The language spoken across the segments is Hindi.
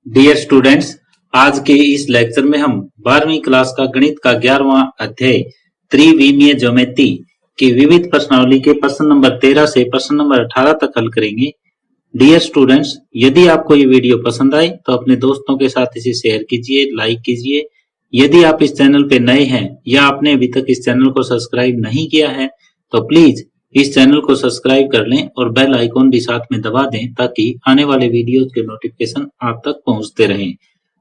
डियर स्टूडेंट्स, आज के इस लेक्चर में हम 12वीं क्लास का गणित का 11वां अध्याय त्रिविमीय ज्योमेट्री के विविध प्रश्नावली के प्रश्न नंबर 13 से प्रश्न नंबर 18 तक हल करेंगे। डियर स्टूडेंट्स, यदि आपको ये वीडियो पसंद आए तो अपने दोस्तों के साथ इसे शेयर कीजिए, लाइक कीजिए। यदि आप इस चैनल पे नए हैं या आपने अभी तक इस चैनल को सब्सक्राइब नहीं किया है तो प्लीज इस चैनल को सब्सक्राइब कर लें और बेल आइकॉन भी साथ में दबा दें ताकि आने वाले वीडियोज के नोटिफिकेशन आप तक पहुंचते रहें।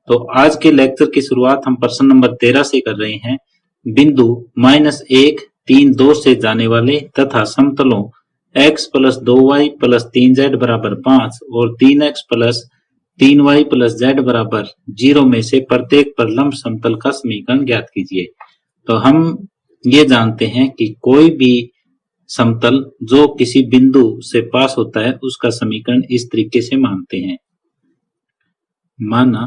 तो आज के लेक्चर की शुरुआत हम प्रश्न नंबर 13 से कर रहे हैं। बिंदु -1, 3, 2 से जाने वाले तथा समतलों x + 2y + 3z = 5 और 3x + 3y + z = 0 में से प्रत्येक पर लंब समतल का समीकरण ज्ञात कीजिए। तो हम ये जानते हैं कि कोई भी समतल जो किसी बिंदु से पास होता है उसका समीकरण इस तरीके से मानते हैं। माना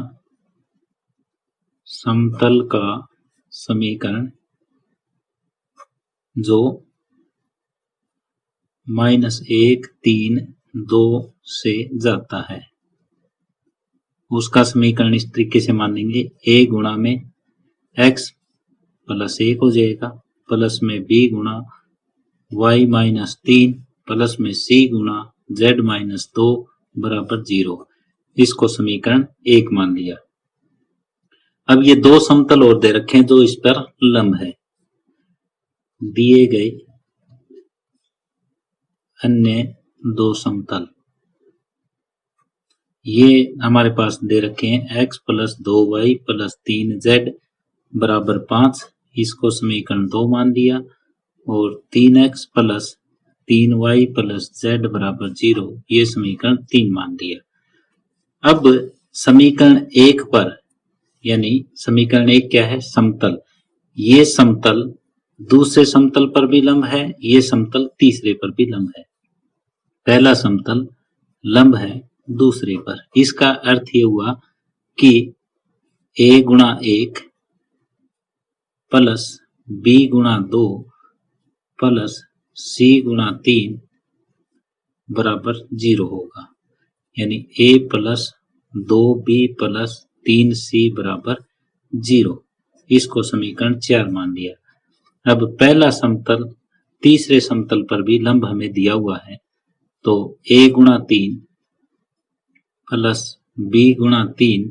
समतल का समीकरण जो -1, 3, 2 से जाता है उसका समीकरण इस तरीके से मानेंगे। a गुणा में x + 1 हो जाएगा, प्लस में b गुणा y - 3 प्लस में c गुणा z - 2 बराबर 0। इसको समीकरण 1 मान लिया। अब ये दो समतल और दे रखे हैं जो इस पर लंब है। दिए गए अन्य दो समतल ये हमारे पास दे रखे हैं x + 2y + 3z = 5। इसको समीकरण 2 मान लिया और 3x + 3y + z = 0 ये समीकरण 3 मान लिया। अब समीकरण 1 पर यानी समीकरण 1 क्या है? समतल। ये समतल दूसरे समतल पर भी लंब है, ये समतल तीसरे पर भी लंब है। पहला समतल लंब है दूसरे पर। इसका अर्थ ये हुआ कि a गुणा 1 प्लस b गुणा 2 प्लस c गुणा 3 बराबर 0 होगा। यानी a + 2b + 3c बराबर 0। इसको समीकरण 4 मान लिया। अब पहला समतल तीसरे समतल पर भी लंब हमें दिया हुआ है, तो a गुणा 3 प्लस b गुणा 3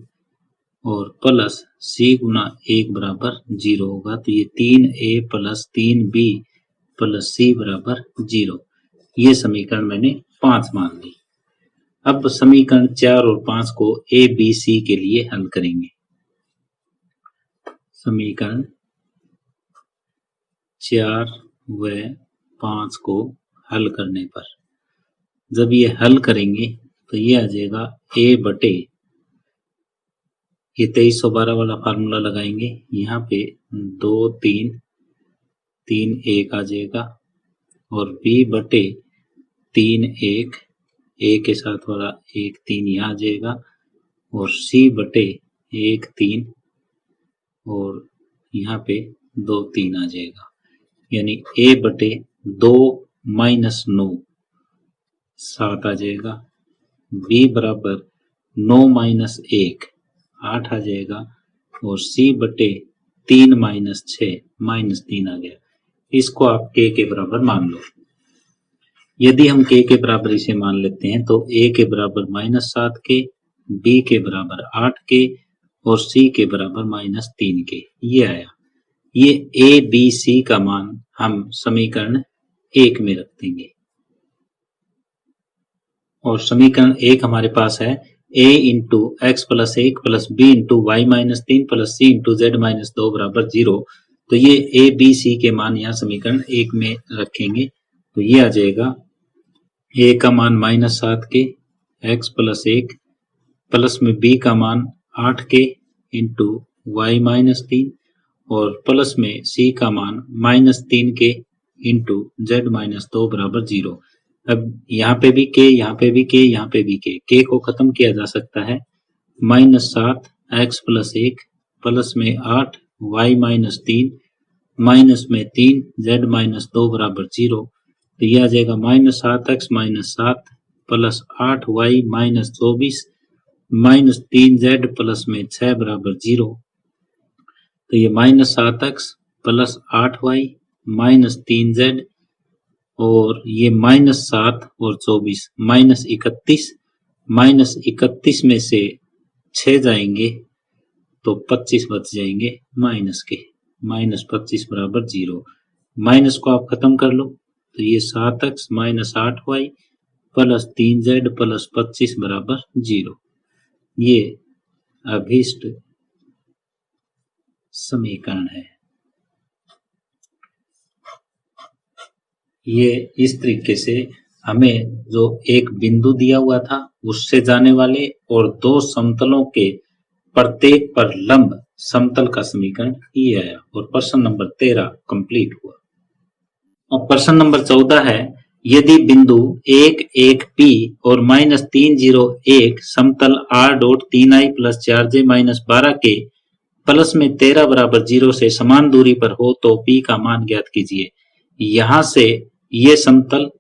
और प्लस c गुणा 1 बराबर 0 होगा। तो ये 3a + 3b + c बराबर 0। ये समीकरण मैंने 5 मान ली। अब समीकरण 4 और 5 को a, b, c के लिए हल करेंगे। समीकरण 4 व 5 को हल करने पर जब ये हल करेंगे तो ये आ जाएगा a बटे ये 2312 वाला फार्मूला लगाएंगे। यहाँ पे 2 3 3 1 आ जाएगा और b बटे 3 1 a के साथ वाला 1 3 यहाँ आ जाएगा और c बटे 1 3 और यहाँ पे 2 3 आ जाएगा। यानी a बटे 2 - 9 7 आ जाएगा, b बराबर 9 - 1 8 आ जाएगा और c बटे 3 - 6 -3 आ गया। इसको आप k के बराबर मान लो। यदि हम k के बराबर इसे मान लेते हैं तो a के बराबर -7k, b के बराबर 8k और c के बराबर -3k ये आया। ये a, b, c का मान हम समीकरण 1 में रख देंगे और समीकरण 1 हमारे पास है a × x + 1 + b × y - 3 + c × z - 2 बराबर 0। तो ये a, b, c के मान यहाँ समीकरण 1 में रखेंगे तो ये आ जाएगा a का मान -7k, x + 1 प्लस में b का मान 8k × y - 3 और प्लस में c का मान -3k × z - 2 बराबर 0। अब यहाँ पे भी k, यहाँ पे भी k, यहाँ पे भी k को खत्म किया जा सकता है। -7 x + 1 प्लस में 8 y - 3 माइनस में 3 z - 2 बराबर 0। तो यह आ जाएगा -7x - 7 plus 8y - 24 minus 3z plus में 6 बराबर 0। तो ये minus 7x plus 8y minus 3z और ये माइनस 7 और 24 माइनस 31। माइनस 31 में से 6 जाएंगे तो 25 बच जाएंगे माइनस के। माइनस 25 बराबर 0। माइनस को आप खत्म कर लो तो ये 7x minus 8y plus 3z plus 25 बराबर 0। ये अभीष्ट समीकरण है। ये इस तरीके से हमें जो एक बिंदु दिया हुआ था उससे जाने वाले और दो समतलों के प्रत्येक पर लंब समतल का समीकरण ये आया और प्रश्न नंबर 13 कंप्लीट हुआ। अब प्रश्न नंबर 14 है, यदि बिंदु 1 1 P और माइनस 3 0 1 समतल R dot 3i plus 4j minus 12 के प्लस में 13 बराबर 0 से समान दूरी पर हो तो P का मान ज्ञात कीजिए। यहाँ से ये समतल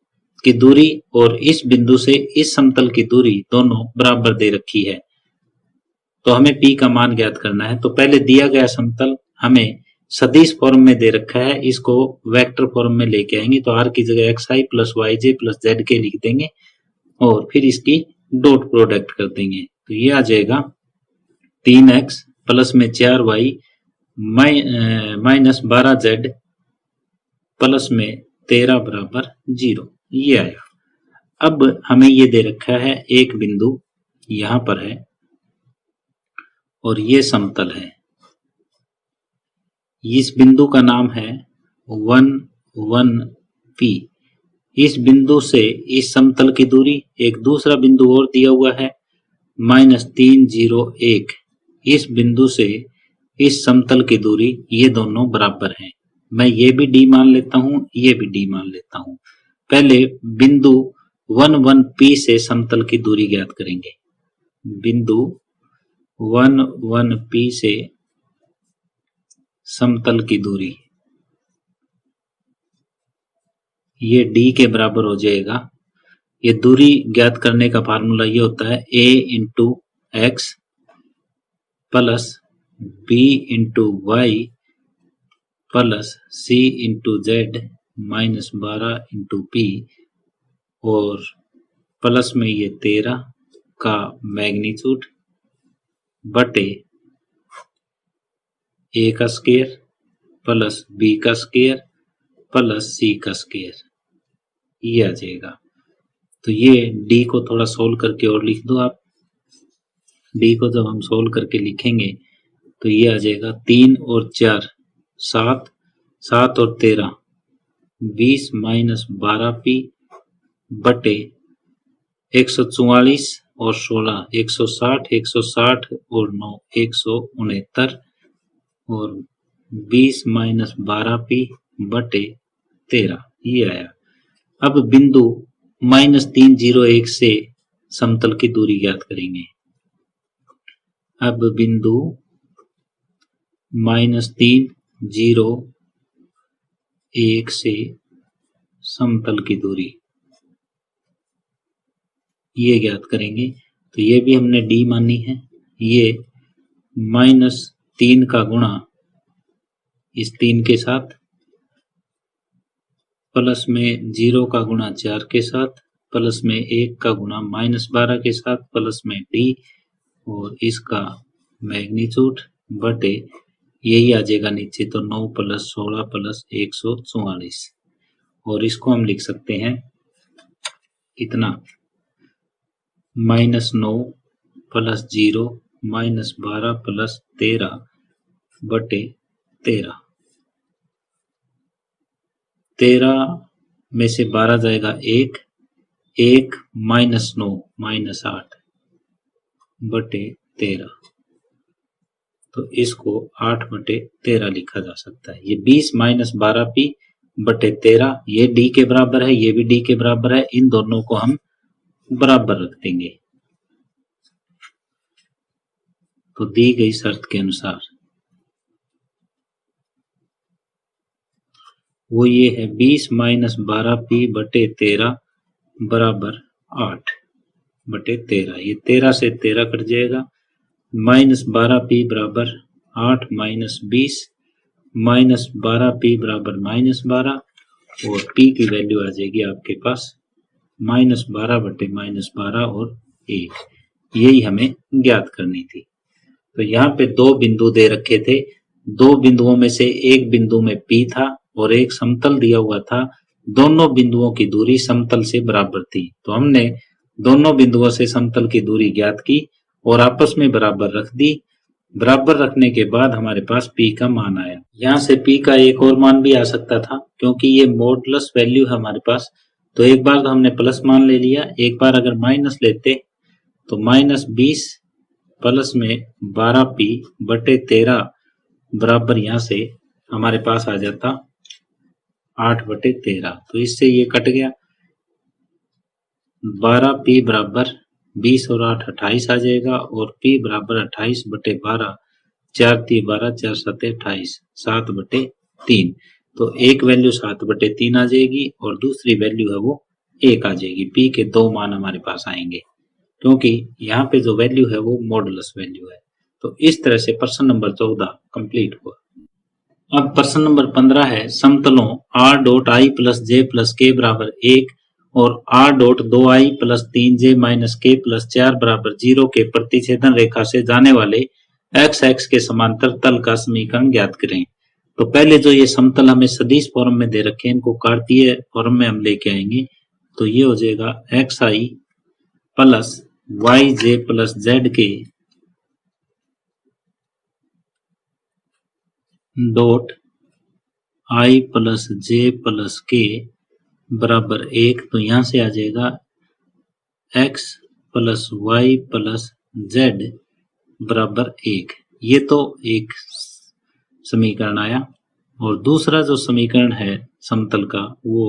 की दूरी और इस बिंदु से इस समतल की दूरी दोनों बराबर दे रखी है, तो हमें P का मान ज्ञात करना है। तो पहले दिया गया समतल हमें सदिश फॉर्म में दे रखा है, इसको वेक्टर फॉर्म में लेके आएंगे तो r की जगह xi plus yj plus zk लिख देंगे और फिर इसकी डॉट प्रोडक्ट कर देंगे तो ये आ जाएगा 3x प्लस में 4y माइनस 12z प्लस में 13 बराबर 0। ये आया। अब हमें ये दे रखा है एक बिंदु यहां पर है और ये समतल है। इस बिंदु का नाम है 1 1 P। इस बिंदु से इस समतल की दूरी एक दूसरा बिंदु और दिया हुआ है माइनस 3 0 1। इस बिंदु से इस समतल की दूरी ये दोनों बराबर हैं। मैं ये भी d मान लेता हूं, ये भी d मान लेता हूं। पहले बिंदु 1 1 P से समतल की दूरी ज्ञात करेंगे। बिंदु 1 1 P से समतल की दूरी ये d के बराबर हो जाएगा। ये दूरी ज्ञात करने का फार्मूला ये होता है a into x plus b into y plus c into z minus 12 into p और प्लस में ये 13 का मैग्नीट्यूड बटे a का स्क्वायर प्लस b का स्क्वायर प्लस c का स्क्वायर ये आ जाएगा। तो ये d को थोड़ा सोल्व करके और लिख दो आप। d को जब हम सोल्व करके लिखेंगे तो ये आ जाएगा 3 और 4 7 7 और 13 20 माइनस 12p बटे 144 और 16 160 160 और 9 169 और 20 माइनस 12p बटे 13 ये आया। अब बिंदु माइनस 3 0 1 से समतल की दूरी ज्ञात करेंगे। अब बिंदु माइनस 3 0 1 से समतल की दूरी ये ज्ञात करेंगे तो ये भी हमने d मानी है। ये माइनस 3 का गुणा इस 3 के साथ प्लस में 0 का गुणा 4 के साथ प्लस में 1 का गुणा माइनस 12 के साथ प्लस में d और इसका मैग्नीट्यूड बटे यही आ जाएगा नीचे तो 9 प्लस 16 प्लस 144 और इसको हम लिख सकते हैं इतना माइनस 9 प्लस 0 माइनस 12 प्लस 13 बटे 13। 13 में से 12 जाएगा 1 1 माइनस 9 माइनस 8 बटे 13। तो इसको 8 बटे 13 लिखा जा सकता है। ये 20 माइनस 12p बटे 13 ये d के बराबर है, ये भी d के बराबर है। इन दोनों को हम बराबर रख देंगे तो दी गई शर्त के अनुसार वो ये है 20 माइनस 12p बटे 13 बराबर 8। बटे 13, ये 13 से 13 कट जाएगा, माइनस 12p बराबर 8 माइनस 20, माइनस 12p बराबर माइनस 12, और p की वैल्यू आ जाएगी आपके पास माइनस 12 बटे माइनस 12 और 1, यही हमें ज्ञात करनी थी। तो यहाँ पे दो बिंदु दे रखे थे, दो बिंदुओं में से एक बिंदु में P था और एक समतल दिया हुआ था, दोनों बिंदुओं की दूरी समतल से बराबर थी। तो हमने दोनों बिंदुओं से समतल की दूरी ज्ञात की और आपस में बराबर रख दी। बराबर रखने के बाद हमारे पास P का मान आया। यहाँ से P का एक और मान भी आ सकता था, क्योंकि ये मॉडुलस वैल्यू है हमारे पास, तो एक बार तो हमने प्लस मान ले लिया, एक बार अगर माइनस लेते तो माइनस 20 प्लस में 12p बटे 13 बराबर यहाँ से हमारे पास आ जाता 8 बटे 13। तो इससे ये कट गया, 12p बराबर 20 और 8 28 आ जाएगा, और p बराबर 28 बटे 12, 4 3 12, 4 7 28, 7 बटे 3। तो एक वैल्यू 7 बटे 3 आ जाएगी और दूसरी वैल्यू है वो 1 आ जाएगी। p के दो मान हमारे पास आएंगे, क्योंकि यहाँ पे जो वैल्यू है वो मॉडुलस वैल्यू है। तो इस तरह से प्रश्न नंबर 14 कंप्लीट हुआ। अब प्रश्न नंबर 15 है, समतलों r dot i plus J plus के बराबर 1 और r dot 2i plus 3j minus के प्लस 4 बराबर 0 के प्रतिच्छेदन रेखा से जाने वाले x x के समांतर तल का समीकरण ज्ञात करें। तो पहले जो ये समतल हमें सदिश फॉर्म में दे रखे हैं, इनको कार्तीय फॉर्म में हम लेके आएंगे। तो ये हो जाएगा xi plus yj plus zk dot i plus j plus k बराबर 1। तो यहां से आ जाएगा x plus y plus z बराबर 1। ये तो एक समीकरण आया, और दूसरा जो समीकरण है समतल का वो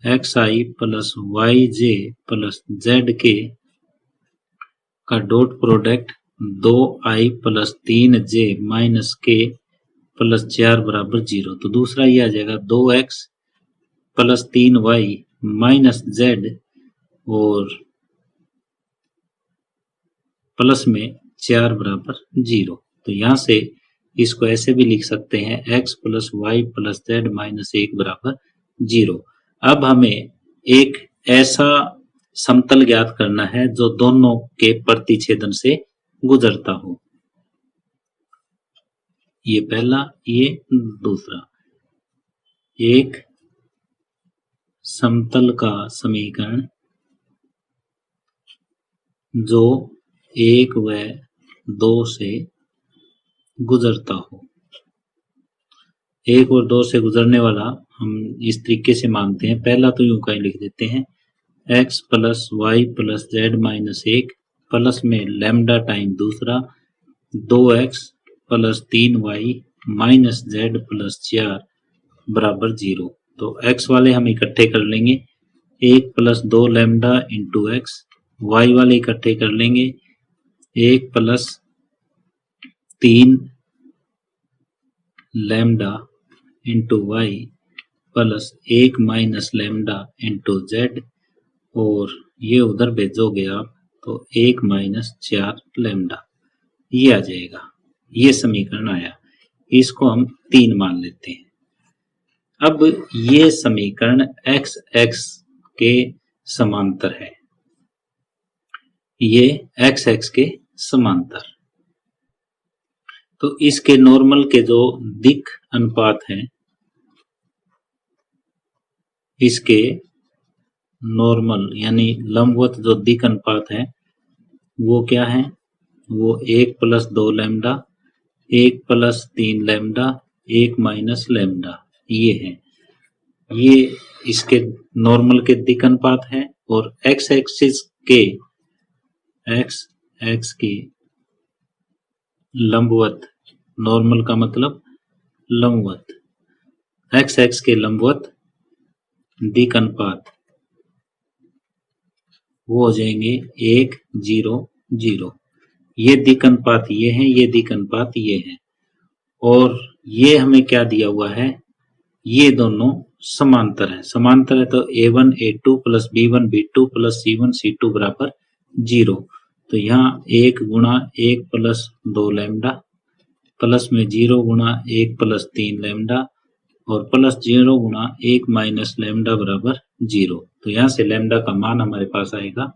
xi plus yj plus zk का dot product 2i plus 3j minus k plus 4 बराबर 0। तो दूसरा ये आ जाएगा 2x plus 3y minus z और प्लस में 4 बराबर 0। तो यहाँ से इसको ऐसे भी लिख सकते हैं x plus y plus z minus 1 बराबर 0। अब हमें एक ऐसा समतल ज्ञात करना है जो दोनों के प्रतिच्छेदन से गुजरता हो। ये पहला, ये दूसरा। एक समतल का समीकरण जो 1 व 2 से गुजरता हो। 1 और 2 से गुजरने वाला हम इस तरीके से मानते हैं। पहला तो यूं कहीं लिख देते हैं x plus y plus z minus 1 plus में लैम्डा टाइम दूसरा 2x plus 3y minus Z plus 4 बराबर 0। तो x वाले हम इकट्ठे कर लेंगे, 1 plus 2 lambda into x, y वाले इकट्ठे कर लेंगे 1 plus 3 lambda into y plus 1 minus lambda into z, और ये उधर भेजोगे आप तो 1 माइनस 4 लैम्डा, ये आ जाएगा। ये समीकरण आया, इसको हम 3 मान लेते हैं। अब ये समीकरण x x के समांतर है, ये x x के समांतर। तो इसके नॉर्मल के जो दिक अनुपात हैं, इसके नॉर्मल यानी लंबवत जो दिक अनुपात है वो क्या है, वो 1 plus 2 lambda, 1 plus 3 lambda, 1 minus lambda, ये है। ये इसके नॉर्मल के दिक अनुपात है। और x एक्सिस के लंबवत, नॉर्मल का मतलब लंबवत, x के लंबवत दिक अनुपात वो हो जाएंगे 1 0 0। ये दिक अनुपात ये है, ये दिक अनुपात ये है। और ये हमें क्या दिया हुआ है, ये दोनों समांतर है। समांतर है तो a1 a2 plus b1 b2 plus c1 c2 बराबर 0। तो यहाँ 1 गुणा 1 प्लस 2 लैम्डा प्लस में 0 गुणा 1 प्लस 3 लैम्डा और प्लस 0 गुणा 1 माइनस लैम्डा बराबर 0। तो यहाँ से लैम्डा का मान हमारे पास आएगा,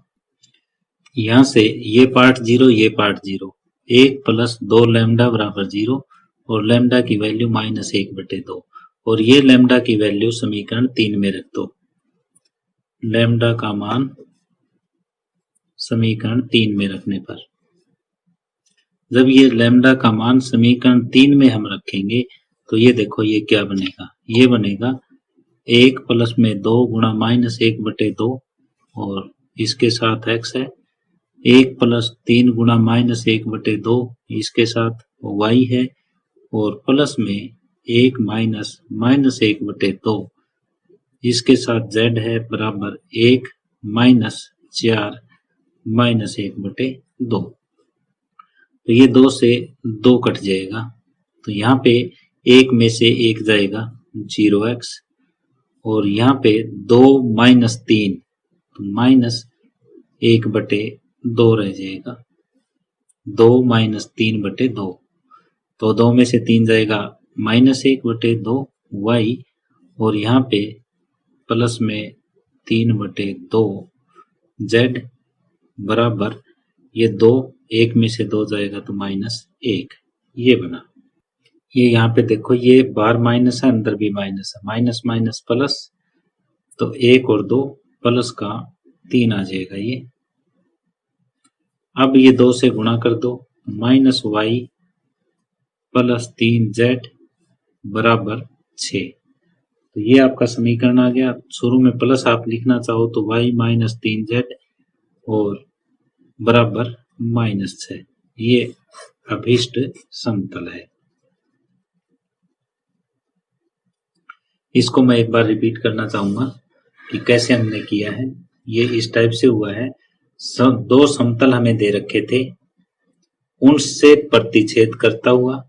यहाँ से ये पार्ट 0, ये पार्ट 0, 1 प्लस 2 लैम्डा बराबर 0 और लैम्डा की वैल्यू -1/2 और ये लैम्डा की वैल्यू समीकरण 3 में रख दो। लैम्डा का मान समीकरण 3 में रखने पर, जब ये लैम्डा का मान समीकरण 3 में हम रखेंगे तो ये देखो ये क्या बनेगा, ये बनेगा 1 प्लस में 2 गुणा -1/2 और इसके साथ x है, 1 प्लस 3 गुणा -1/2 इसके साथ y है और प्लस में 1 माइनस -1/2 इसके साथ z है बराबर 1 माइनस 4 -1/2। तो ये 2 से 2 कट जाएगा, तो यहाँ पे 1 में से 1 जाएगा 0x और यहाँ पे 2 माइनस 3 तो -1/2 रह जाएगा, 2 माइनस 3/2 तो 2 में से 3 जाएगा -1/2 y और यहाँ पे प्लस में 3/2 z बराबर ये 2, 1 में से 2 जाएगा तो -1, ये बना। ये यहाँ पे देखो ये बाहर माइनस है, अंदर भी माइनस है, माइनस माइनस प्लस, तो 1 और 2 प्लस का 3 आ जाएगा ये। अब ये 2 से गुणा कर दो, -y प्लस 3z बराबर 6। तो ये आपका समीकरण आ गया। शुरू में प्लस आप लिखना चाहो तो y माइनस 3z और बराबर -6, ये अभीष्ट समतल है। इसको मैं एक बार रिपीट करना चाहूंगा कि कैसे हमने किया है। ये इस टाइप से हुआ है, दो समतल हमें दे रखे थे, उनसे प्रतिच्छेद करता हुआ,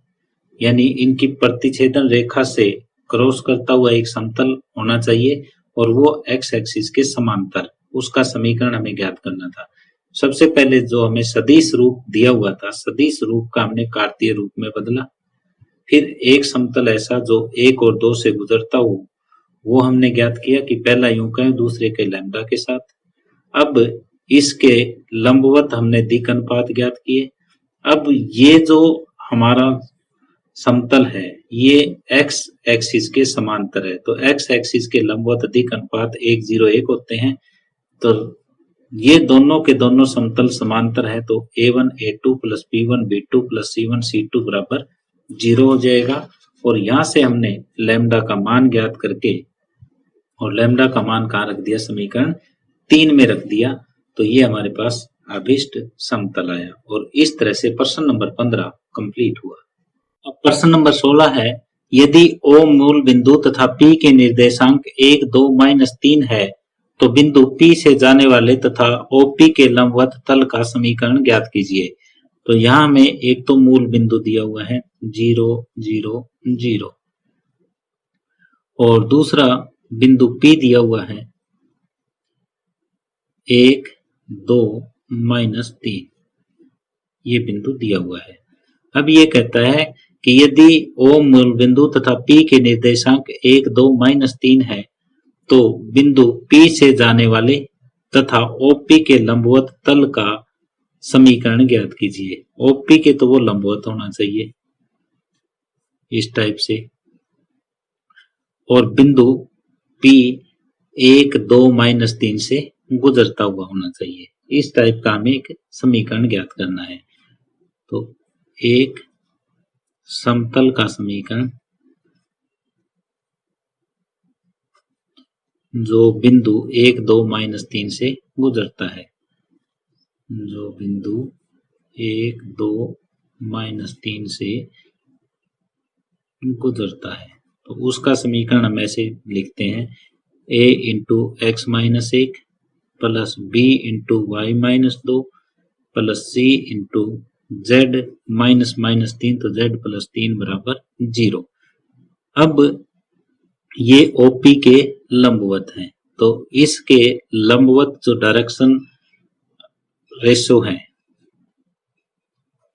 यानी इनकी प्रतिच्छेदन रेखा से क्रॉस करता हुआ एक समतल होना चाहिए और वो x एक्सिस के समांतर, उसका समीकरण हमें ज्ञात करना था। सबसे पहले जो हमें सदिश रूप दिया हुआ था, सदिश रूप का हमने कार्तीय रूप में बदला। फिर एक समतल ऐसा जो 1 और 2 से गुजरता हो, वो हमने ज्ञात किया कि पहला यूं कहें, दूसरे के लैम्डा के साथ। अब इसके लंबवत हमने दिक् अनुपात ज्ञात किए। अब ये जो हमारा समतल है ये x एक्सिस के समांतर है, तो x एक्सिस के लंबवत दिक् अनुपात 1:1 होते हैं। तो ये दोनों के दोनों समतल समांतर है, तो a1 a2 plus b1 b2 plus c1 c2 बराबर 0 हो जाएगा। और यहां से हमने लैम्डा का मान ज्ञात करके और लैम्डा का मान कहाँ रख दिया, समीकरण 3 में रख दिया, तो ये हमारे पास अभीष्ट समतल आया। और इस तरह से प्रश्न नंबर 15 कंप्लीट हुआ। अब प्रश्न नंबर 16 है, यदि O मूल बिंदु तथा P के निर्देशांक 1, 2, -3 है तो बिंदु P से जाने वाले तथा OP के लंबवत तल का समीकरण ज्ञात कीजिए। तो यहाँ हमें एक तो मूल बिंदु दिया हुआ है 0, 0, 0 और दूसरा बिंदु P दिया हुआ है 1, 2, -3, ये बिंदु दिया हुआ है। अब ये कहता है कि यदि O मूल बिंदु तथा P के निर्देशांक 1, 2, -3 है तो बिंदु P से जाने वाले तथा OP के लंबवत तल का समीकरण ज्ञात कीजिए। OP के तो वो लंबवत होना चाहिए इस टाइप से, और बिंदु P 1, 2, -3 से गुजरता हुआ होना चाहिए। इस टाइप का हमें एक समीकरण ज्ञात करना है। तो एक समतल का समीकरण जो बिंदु 1, 2, -3 से गुजरता है, जो बिंदु 1, 2, -3 से गुजरता है, तो उसका समीकरण हम ऐसे लिखते हैं, a into x minus 1 plus b into y minus 2 plus c into z -3, तो z प्लस 3 बराबर 0। अब ये OP के लंबवत हैं, तो इसके लंबवत जो डायरेक्शन रेशो हैं,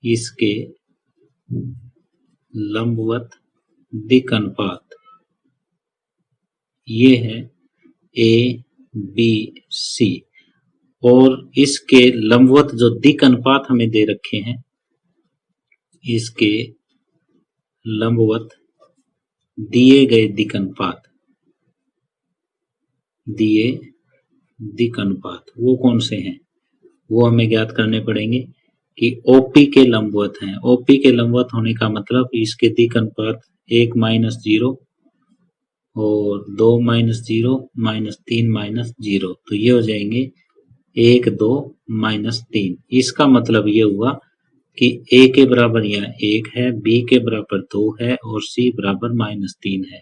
इसके लंबवत दिक् अनुपात ये है ए बी सी, और इसके लंबवत जो दिक् अनुपात हमें दे रखे हैं, इसके लंबवत दिए गए दिक् अनुपात, दिए दिक् अनुपात वो कौन से हैं, वो हमें ज्ञात करने पड़ेंगे कि ओपी के लंबवत हैं। ओपी के लंबवत होने का मतलब इसके दिक् अनुपात 1 - 0 और 2 - 0 -3 - 0, तो ये हो जाएंगे 1 2 -3। इसका मतलब ये हुआ कि ए के बराबर यहाँ 1 है, बी के बराबर 2 है और सी बराबर -3 है।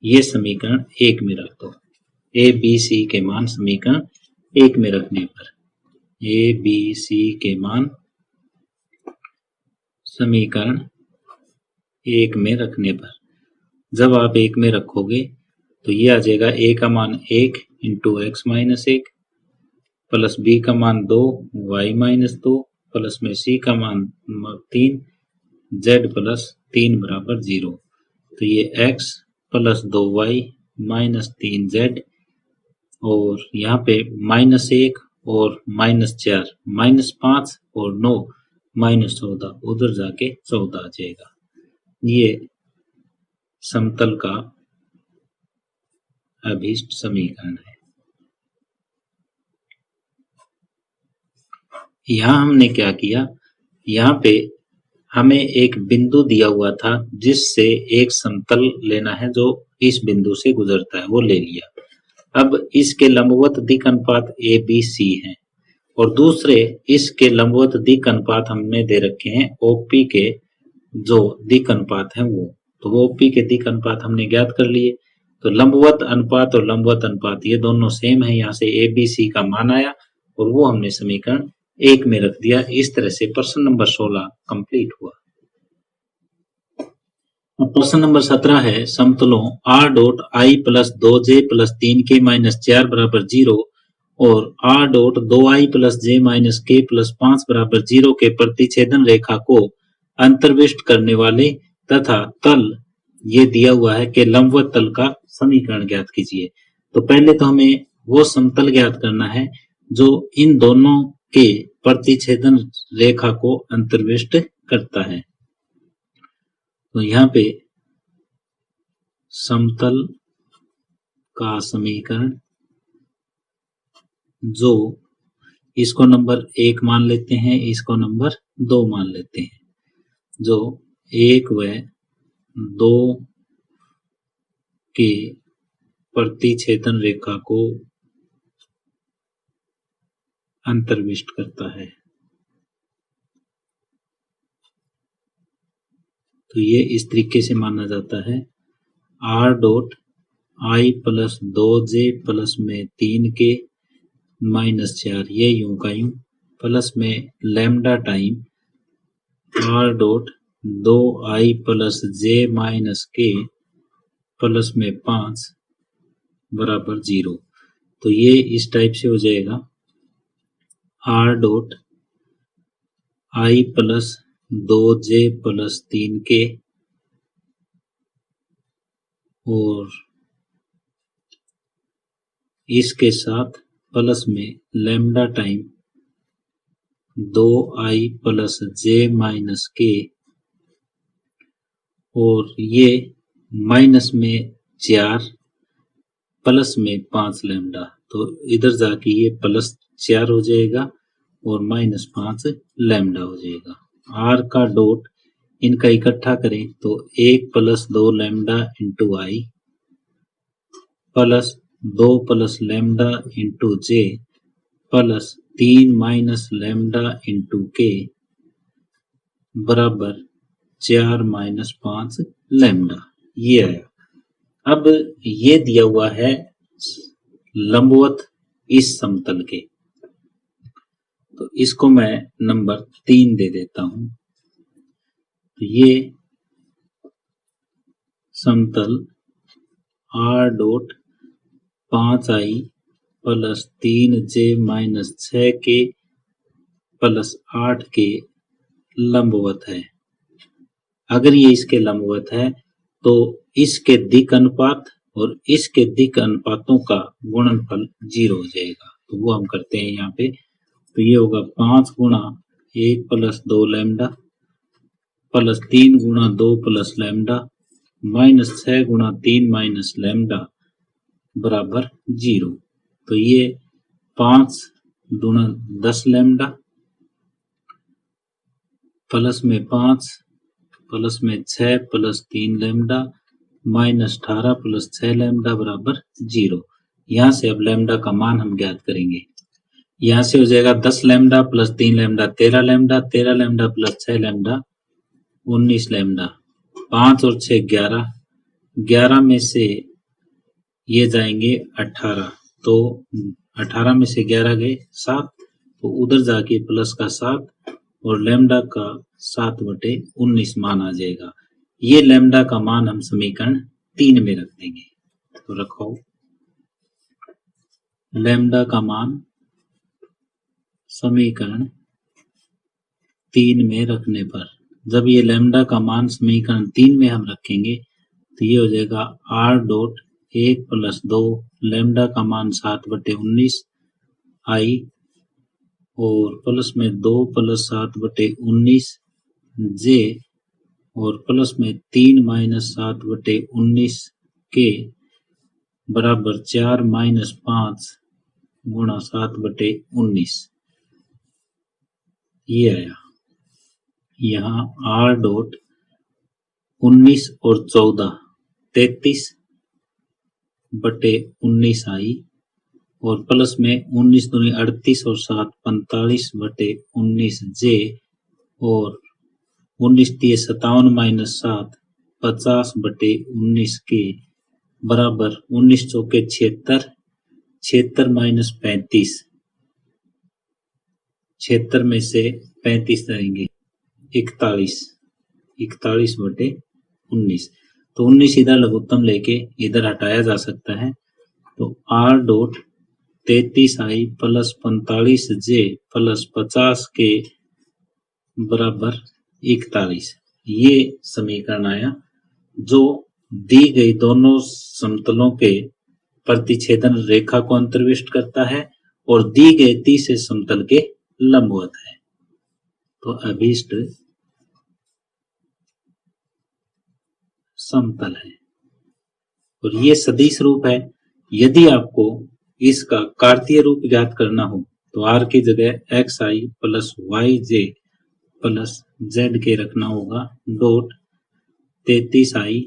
ये समीकरण 1 में रख दो। ए बी सी के मान समीकरण 1 में रखने पर, ए बी सी के मान समीकरण 1 में रखने पर, जब आप 1 में रखोगे तो ये आ जाएगा ए का मान 1 × x - 1 प्लस बी का मान 2 y - 2 प्लस में सी का मान 3 z प्लस 3 बराबर 0। तो ये x plus 2y minus 3z, और यहाँ पे -1 और -4 -5 और 9 -14, उधर जाके 14 आ जाएगा। ये समतल का अभीष्ट समीकरण है। यहाँ हमने क्या किया, यहाँ पे हमें एक बिंदु दिया हुआ था जिससे एक समतल लेना है जो इस बिंदु से गुजरता है, वो ले लिया। अब इसके लंबवत दिक् अनुपात ए बी सी है, और दूसरे इसके लंबवत दिक् अनुपात हमने दे रखे हैं ओपी के जो दिक् अनुपात है वो, तो वो ओपी के दिक् अनुपात हमने ज्ञात कर लिए। तो लंबवत अनुपात और लंबवत अनुपात ये दोनों सेम है, यहाँ से ए बी सी का मान आया और वो हमने समीकरण 1 में रख दिया। इस तरह से प्रश्न नंबर 16 कंप्लीट हुआ। प्रश्न नंबर 17 है, समतलों r dot i plus 2j plus 3k minus 4 बराबर 0 और r dot 2i plus j minus k plus 5 बराबर 0 के प्रतिच्छेदन रेखा को अंतर्विष्ट करने वाले तथा तल ये दिया हुआ है कि लंबवत तल का समीकरण ज्ञात कीजिए। तो पहले तो हमें वो समतल ज्ञात करना है जो इन दोनों के प्रतिच्छेदन रेखा को अंतर्विष्ट करता है। तो यहाँ पे समतल का समीकरण, जो इसको नंबर 1 मान लेते हैं, इसको नंबर 2 मान लेते हैं, जो 1 व 2 के प्रतिच्छेदन रेखा को अंतर्विष्ट करता है। तो ये इस तरीके से माना जाता है, r dot i plus 2j plus में 3k माइनस 4, ये यूं का यूं, प्लस में lambda time r dot 2i plus j minus k plus में 5 बराबर 0। तो ये इस टाइप से हो जाएगा, r dot i plus 2j plus 3k और इसके साथ प्लस में lambda time 2i plus j minus k, और ये माइनस में 4 प्लस में 5 लैम्डा, तो इधर जाके ये प्लस 4 हो जाएगा और माइनस 5 लैम्डा हो जाएगा। r का डॉट इनका इकट्ठा करें तो 1 प्लस 2 लैम्डा इंटू आई प्लस 2 प्लस लैम्डा इंटू जे प्लस 3 माइनस लैम्डा इंटू के बराबर 4 माइनस 5 लैम्डा, ये आया। अब ये दिया हुआ है लंबवत इस समतल के, तो इसको मैं नंबर 3 दे देता हूं। तो ये समतल r dot 5i plus 3j minus 6k plus 8 के लंबवत है। अगर ये इसके लंबवत है तो इसके दिक् अनुपात और इसके दिक् अनुपातों का गुणनफल 0 हो जाएगा। तो वो हम करते हैं यहाँ पे। तो ये होगा 5 गुणा 1 प्लस 2 लैम्डा प्लस 3 गुणा 2 प्लस लैम्डा माइनस 6 गुणा 3 माइनस लैम्डा बराबर 0। तो ये 5 गुणा 10 लैम्डा प्लस में 5 प्लस में 6 plus 3 lambda minus 18 plus 6 lambda बराबर 0। यहाँ से अब लैम्डा का मान हम ज्ञात करेंगे। यहाँ से हो जाएगा 10 lambda plus 3 lambda 13 lambda, 13 lambda plus 6 lambda 19 lambda, 5 और 6 11, 11 में से ये जाएंगे 18, तो 18 में से 11 गए 7, तो उधर जाके प्लस का 7 और लैम्डा का 7/19 मान आ जाएगा। ये लैम्डा का मान हम समीकरण 3 में रख देंगे। तो रखो लैम्डा का मान समीकरण 3 में रखने पर, जब ये लैम्डा का मान समीकरण 3 में हम रखेंगे तो ये हो जाएगा r डॉट 1 प्लस 2 लैम्डा का मान 7/19 आई और प्लस में 2 प्लस 7/19 जे और प्लस में 3 माइनस 7/19 के बराबर 4 माइनस 5 गुणा 7/19। ये आया। यहाँ r डॉट 19 और 14 33/19 आई और प्लस में 19 दूनी 38 और 7 45/19 जे और 19 दिए 57 माइनस 7 50/19 के बराबर 19 चौके 76, 76 माइनस 35, 76 में से 35 जाएंगे 41, 41/19। तो 19 इधर लघुत्तम लेके इधर हटाया जा सकता है। तो r डॉट 33 आई प्लस 45 जे प्लस 50 के बराबर 41। ये समीकरण आया जो दी गई दोनों समतलों के प्रतिच्छेदन रेखा को अंतर्विष्ट करता है और दी गई तीसरे समतल के लंबवत है। तो अभीष्ट समतल है और ये सदिश रूप है। यदि आपको इसका कार्तीय रूप ज्ञात करना हो तो r की जगह एक्स आई प्लस वाई जे प्लस जेड के रखना होगा डॉट 33 आई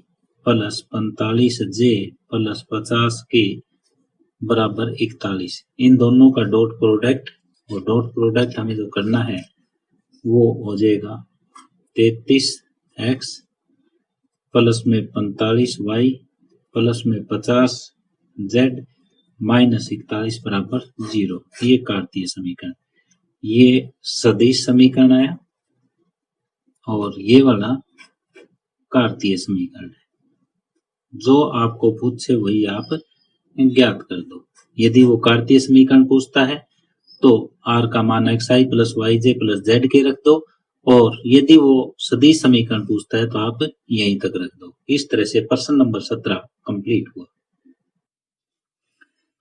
प्लस 45 जे प्लस 50 के बराबर 41। इन दोनों का डॉट प्रोडक्ट, और डॉट प्रोडक्ट हमें जो करना है वो हो जाएगा 33x प्लस में 45y प्लस में 50z माइनस 41 बराबर 0। ये कार्तीय समीकरण, ये सदिश समीकरण आया और ये वाला कार्तीय समीकरण है। जो आपको पूछे वही आप ज्ञात कर दो। यदि वो कार्तीय समीकरण पूछता है तो r का मान xi प्लस वाई जे प्लस जेड के रख दो, और यदि वो सदिश समीकरण पूछता है तो आप यहीं तक रख दो। इस तरह से प्रश्न नंबर 17 कंप्लीट हुआ।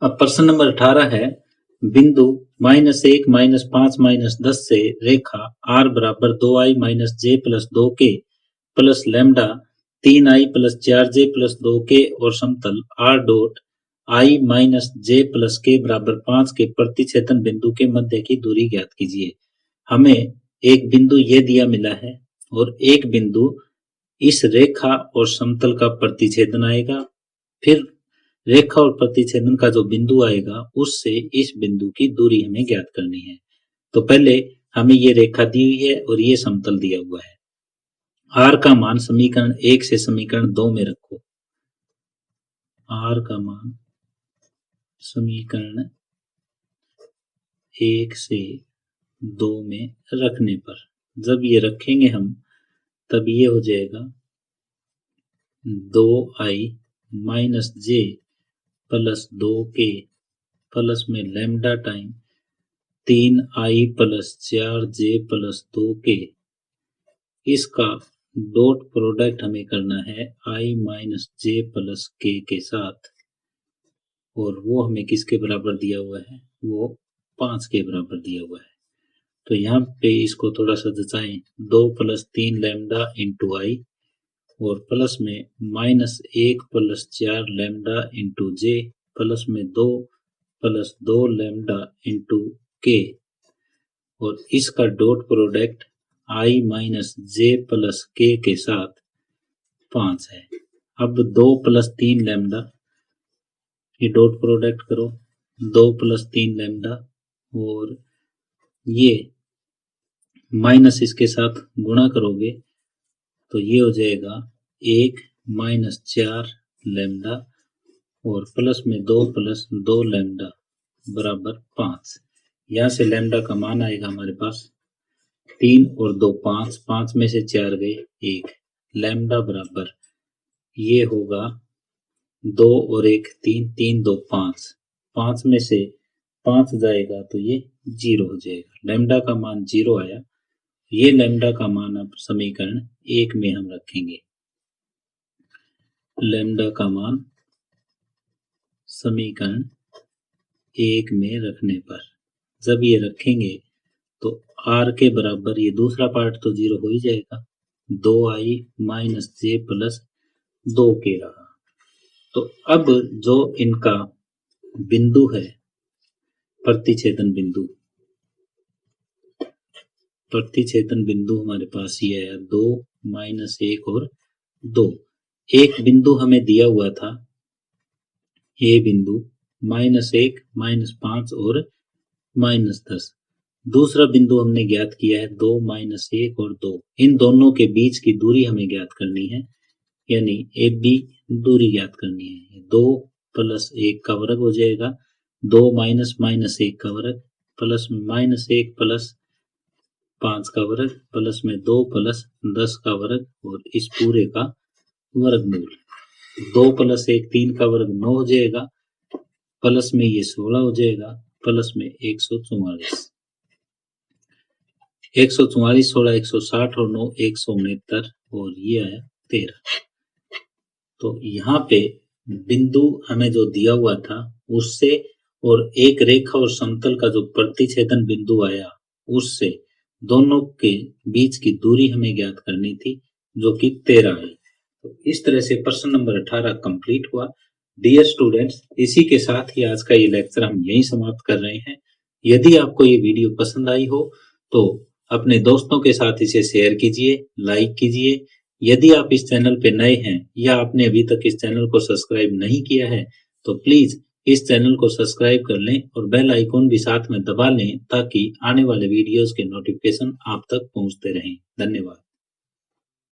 अब प्रश्न नंबर 18 है, बिंदु -1 -5 -10 से रेखा r बराबर 2i माइनस जे प्लस 2 के plus lambda 3i plus 4j plus 2 के और समतल r dot i minus J plus के बराबर 5 के प्रतिच्छेदन बिंदु के मध्य की दूरी ज्ञात कीजिए। हमें एक बिंदु ये दिया मिला है और एक बिंदु इस रेखा और समतल का प्रतिच्छेदन आएगा, फिर रेखा और प्रतिच्छेदन का जो बिंदु आएगा उससे इस बिंदु की दूरी हमें ज्ञात करनी है। तो पहले हमें ये रेखा दी हुई है और ये समतल दिया हुआ है। r का मान समीकरण 1 से समीकरण 2 में रखो। r का मान समीकरण 1 से 2 में रखने पर, जब ये रखेंगे हम तब ये हो जाएगा 2i माइनस जे प्लस 2 के प्लस में lambda time 3i plus 4j plus 2k, इसका डॉट प्रोडक्ट हमें करना है i माइनस जे प्लस के साथ, और वो हमें किसके बराबर दिया हुआ है, वो 5 के बराबर दिया हुआ है। तो यहाँ पे इसको थोड़ा सा जचाएं, 2 प्लस 3 लैम्डा इंटू आई, और प्लस में माइनस 1 प्लस 4 लैम्डा इंटू जे, प्लस में 2 प्लस 2 लैम्डा इंटू के, और इसका dot product I minus J plus के साथ 5 है। अब 2 प्लस 3 लैम्डा, ये डॉट प्रोडक्ट करो, 2 प्लस 3 लैम्डा, और ये माइनस इसके साथ गुणा करोगे तो ये हो जाएगा 1 माइनस 4 लैम्डा, और प्लस में 2 प्लस 2 लैम्डा बराबर 5। यहाँ से लैम्डा का मान आएगा हमारे पास 3 और 2 5, 5 में से 4 गए 1, लैम्डा बराबर ये होगा 2 और 1 3, 3 2 5, 5 में से 5 जाएगा तो ये 0 हो जाएगा, लैम्डा का मान 0 आया। ये लैम्डा का मान अब समीकरण 1 में हम रखेंगे। लैम्डा का मान समीकरण 1 में रखने पर जब ये रखेंगे तो r के बराबर ये दूसरा पार्ट तो 0 हो ही जाएगा, 2i माइनस जे प्लस 2k रहा। तो अब जो इनका बिंदु है, प्रतिच्छेदन बिंदु, प्रतिच्छेदन बिंदु हमारे पास ये है 2 माइनस 1 और 2। एक बिंदु हमें दिया हुआ था, ये बिंदु -1 -5 और -10। दूसरा बिंदु हमने ज्ञात किया है 2 -1 और 2। इन दोनों के बीच की दूरी हमें ज्ञात करनी है, यानी AB दूरी ज्ञात करनी है। 2 प्लस 1 का वर्ग हो जाएगा, 2 माइनस माइनस 1 का वर्ग, प्लस में -1 प्लस 5 का वर्ग, प्लस में 2 प्लस 10 का वर्ग, और इस पूरे का वर्गमूल। 2 प्लस 1 3 का वर्ग 9 हो जाएगा, प्लस में ये 16 हो जाएगा, प्लस में 144, 144 16 160 और 9 169, और ये आया 13। तो यहाँ पे बिंदु हमें जो दिया हुआ था उससे और एक रेखा और समतल का जो प्रतिच्छेदन बिंदु आया उससे दोनों के बीच की दूरी हमें ज्ञात करनी थी, जो कि 13 है। तो इस तरह से प्रश्न नंबर 18 कंप्लीट हुआ। डियर स्टूडेंट्स, इसी के साथ ही आज का ये लेक्चर हम यहीं समाप्त कर रहे हैं। यदि आपको ये वीडियो पसंद आई हो तो अपने दोस्तों के साथ इसे शेयर कीजिए, लाइक कीजिए। यदि आप इस चैनल पे नए हैं या आपने अभी तक इस चैनल को सब्सक्राइब नहीं किया है तो प्लीज इस चैनल को सब्सक्राइब कर लें और बेल आइकॉन भी साथ में दबा लें, ताकि आने वाले वीडियोस के नोटिफिकेशन आप तक पहुंचते रहें। धन्यवाद।